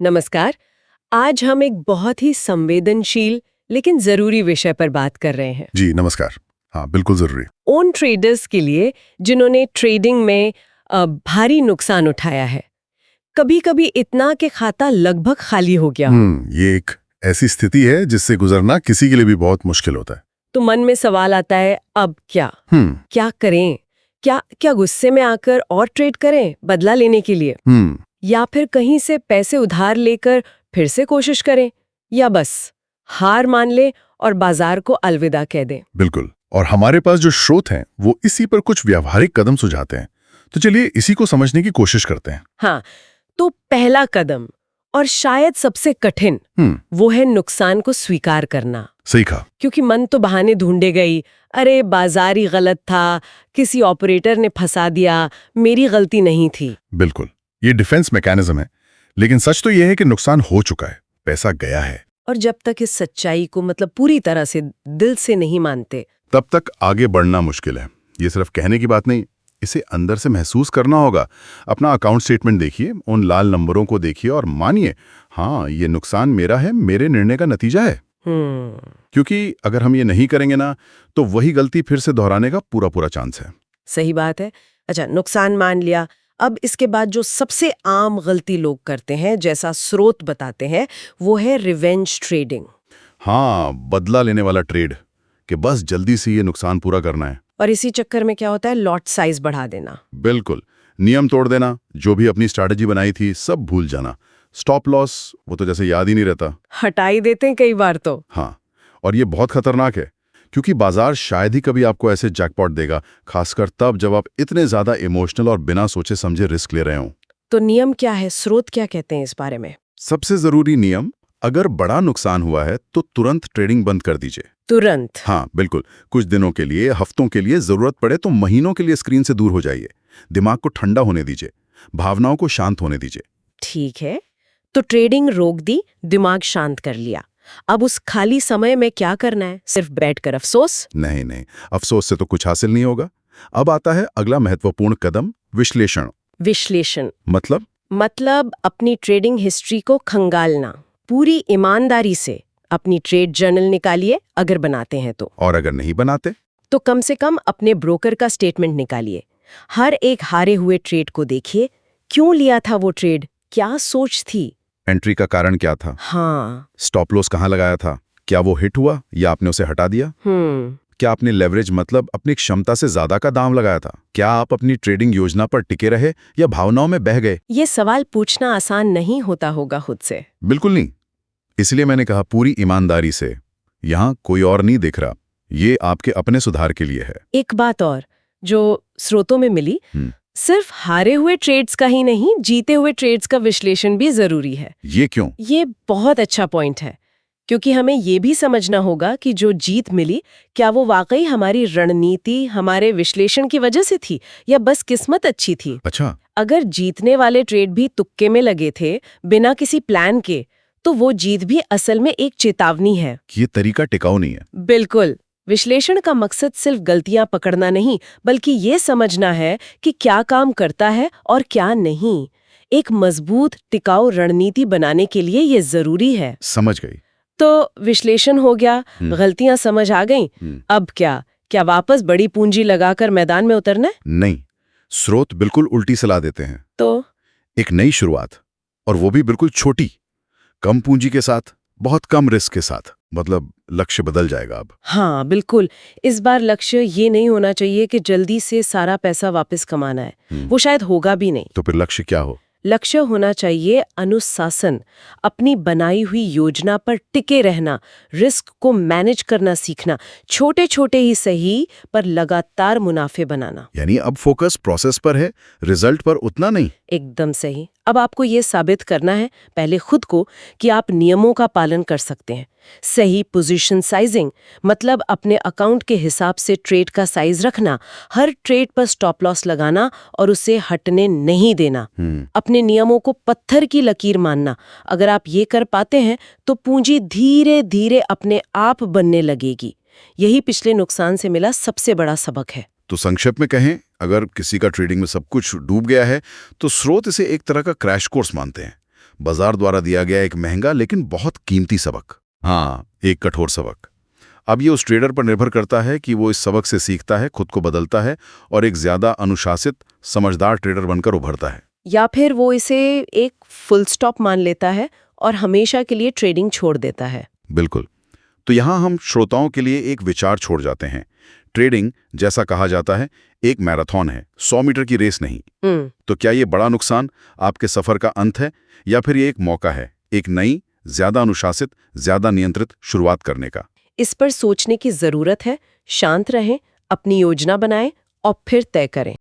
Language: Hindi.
नमस्कार। आज हम एक बहुत ही संवेदनशील लेकिन जरूरी विषय पर बात कर रहे हैं। जी नमस्कार। हाँ बिल्कुल जरूरी। उन ट्रेडर्स के लिए जिन्होंने ट्रेडिंग में भारी नुकसान उठाया है, कभी-कभी इतना कि खाता लगभग खाली हो गया हो। ये एक ऐसी स्थिति है जिससे गुजरना किसी के लिए भी बहुत मुश्किल होता है। तो मन में सवाल आता है, अब क्या हम्म क्या करें? क्या क्या गुस्से में आकर और ट्रेड करें बदला लेने के लिए, हम्म या फिर कहीं से पैसे उधार लेकर फिर से कोशिश करें, या बस हार मान ले और बाजार को अलविदा कह दें? बिल्कुल। और हमारे पास जो स्रोत हैं वो इसी पर कुछ व्यावहारिक कदम सुझाते हैं। तो चलिए इसी को समझने की कोशिश करते हैं। हाँ, तो पहला कदम और शायद सबसे कठिन वो है नुकसान को स्वीकार करना। सही कहा। क्योंकि मन तो बहाने ढूंढे गई, अरे बाजार ही गलत था, किसी ऑपरेटर ने फंसा दिया, मेरी गलती नहीं थी। बिल्कुल, ये डिफेंस मैकेनिज्म है। लेकिन सच तो यह है कि नुकसान हो चुका है, पैसा गया है। और जब तक इस सच्चाई को पूरी तरह से दिल से नहीं मानते, तब तक आगे बढ़ना मुश्किल है। ये सिर्फ कहने की बात नहीं, इसे अंदर से महसूस करना होगा। अपना अकाउंट स्टेटमेंट देखिए, उन लाल नंबरों को देखिए और मानिए, हाँ ये नुकसान मेरा है, मेरे निर्णय का नतीजा है। क्योंकि अगर हम ये नहीं करेंगे ना, तो वही गलती फिर से दोहराने का पूरा चांस है। सही बात है। अच्छा, नुकसान मान लिया, अब इसके बाद जो सबसे आम गलती लोग करते हैं, जैसा स्रोत बताते हैं, वो है रिवेंज ट्रेडिंग। हाँ, बदला लेने वाला ट्रेड, कि बस जल्दी से ये नुकसान पूरा करना है। और इसी चक्कर में क्या होता है, लॉट साइज बढ़ा देना। बिल्कुल, नियम तोड़ देना, जो भी अपनी स्ट्रैटेजी बनाई थी सब भूल जाना। स्टॉप लॉस वो तो जैसे याद ही नहीं रहता, हटा ही देते हैं कई बार तो। हाँ, और ये बहुत खतरनाक है, क्योंकि बाजार शायद ही कभी आपको ऐसे जैकपॉट देगा, खासकर तब जब आप इतने ज्यादा इमोशनल और बिना सोचे समझे रिस्क ले रहे हो। तो नियम क्या है, स्रोत क्या कहते हैं इस बारे में? सबसे जरूरी नियम, अगर बड़ा नुकसान हुआ है तो तुरंत ट्रेडिंग बंद कर दीजिए। तुरंत? हाँ बिल्कुल, कुछ दिनों के लिए, हफ्तों के लिए, जरूरत पड़े तो महीनों के लिए स्क्रीन से दूर हो जाइए। दिमाग को ठंडा होने दीजिए, भावनाओं को शांत होने दीजिए। ठीक है, तो ट्रेडिंग रोक दी, दिमाग शांत कर लिया, अब उस खाली समय में क्या करना है? सिर्फ बैठकर अफसोस? नहीं, अफसोस से तो कुछ हासिल नहीं होगा। अब आता है अगला महत्वपूर्ण कदम, विश्लेषण। विश्लेषण मतलब अपनी ट्रेडिंग हिस्ट्री को खंगालना, पूरी ईमानदारी से अपनी ट्रेड जर्नल निकालिए अगर बनाते हैं तो। और अगर नहीं बनाते तो कम से कम अपने ब्रोकर का स्टेटमेंट निकालिए। हर एक हारे हुए ट्रेड को देखिए, क्यों लिया था वो ट्रेड, क्या सोच थी, एंट्री का कारण क्या था, हाँ, स्टॉप लॉस कहाँ लगाया था, क्या वो हिट हुआ या आपने उसे हटा दिया, क्या आपने लेवरेज मतलब अपनी क्षमता से ज्यादा का दाम लगाया था, क्या आप अपनी ट्रेडिंग योजना पर टिके रहे या भावनाओं में बह गए। ये सवाल पूछना आसान नहीं होता होगा खुद से। बिल्कुल नहीं, इसलिए मैंने कहा पूरी ईमानदारी से। यहाँ कोई और नहीं दिख रहा, ये आपके अपने सुधार के लिए है। एक बात और जो स्रोतों में मिली, सिर्फ हारे हुए ट्रेड्स का ही नहीं, जीते हुए ट्रेड्स का विश्लेषण भी जरूरी है। ये क्यों? ये बहुत अच्छा पॉइंट है, क्योंकि हमें ये भी समझना होगा कि जो जीत मिली, क्या वो वाकई हमारी रणनीति, हमारे विश्लेषण की वजह से थी या बस किस्मत अच्छी थी। अच्छा, अगर जीतने वाले ट्रेड भी तुक्के में लगे थे, बिना किसी प्लान के, तो वो जीत भी असल में एक चेतावनी है। ये तरीका टिकाऊ नहीं है। बिल्कुल, विश्लेषण का मकसद सिर्फ गलतियां पकड़ना नहीं, बल्कि ये समझना है कि क्या काम करता है और क्या नहीं। एक मजबूत टिकाऊ रणनीति बनाने के लिए ये जरूरी है। समझ गई। तो विश्लेषण हो गया, गलतियां समझ आ गईं, अब क्या वापस बड़ी पूंजी लगाकर मैदान में उतरना है? नहीं, स्रोत बिल्कुल उल्टी सलाह देते हैं। तो एक नई शुरुआत, और वो भी बिल्कुल छोटी, कम पूंजी के साथ, बहुत कम रिस्क के साथ। मतलब लक्ष्य बदल जाएगा अब। हाँ बिल्कुल, इस बार लक्ष्य ये नहीं होना चाहिए कि जल्दी से सारा पैसा वापस कमाना है, वो शायद होगा भी नहीं। तो फिर लक्ष्य क्या हो? लक्ष्य होना चाहिए अनुशासन, अपनी बनाई हुई योजना पर टिके रहना, रिस्क को मैनेज करना सीखना, छोटे छोटे ही सही पर लगातार मुनाफे बनाना। यानी अब फोकस प्रोसेस पर है, रिजल्ट पर उतना नहीं। एकदम सही। अब आपको ये साबित करना है पहले खुद को कि आप नियमों का पालन कर सकते हैं। सही पोजीशन साइजिंग, मतलब अपने अकाउंट के हिसाब से ट्रेड का साइज रखना, हर ट्रेड पर स्टॉप लॉस लगाना और उसे हटने नहीं देना, अपने नियमों को पत्थर की लकीर मानना। अगर आप ये कर पाते हैं तो पूंजी धीरे धीरे अपने आप बनने लगेगी। यही पिछले नुकसान से मिला सबसे बड़ा सबक है। तो संक्षेप में कहें, अगर किसी का ट्रेडिंग में सब कुछ डूब गया है तो स्रोत इसे एक तरह का क्रैश कोर्स मानते हैं। बाजार द्वारा दिया गया एक महंगा लेकिन बहुत कीमती सबक। हाँ, एक कठोर सबक। अब ये उस ट्रेडर पर निर्भर करता है कि वो इस सबक से सीखता है, खुद को बदलता है और एक ज्यादा अनुशासित, समझदार ट्रेडर बनकर उभरता है। या फिर वो इसे एक फुल स्टॉप मान लेता है और हमेशा के लिए ट्रेडिंग छोड़ देता है। बिल्कुल। तो यहाँ हम श्रोताओं के लिए एक विचार छोड़ जाते हैं। ट्रेडिंग, जैसा कहा जाता है, एक मैराथन है, 100 मीटर की रेस नहीं। तो क्या ये बड़ा नुकसान आपके सफर का अंत है या फिर ये एक मौका है, एक नई, ज्यादा अनुशासित, ज्यादा नियंत्रित शुरुआत करने का? इस पर सोचने की जरूरत है। शांत रहें, अपनी योजना बनाएं और फिर तय करें।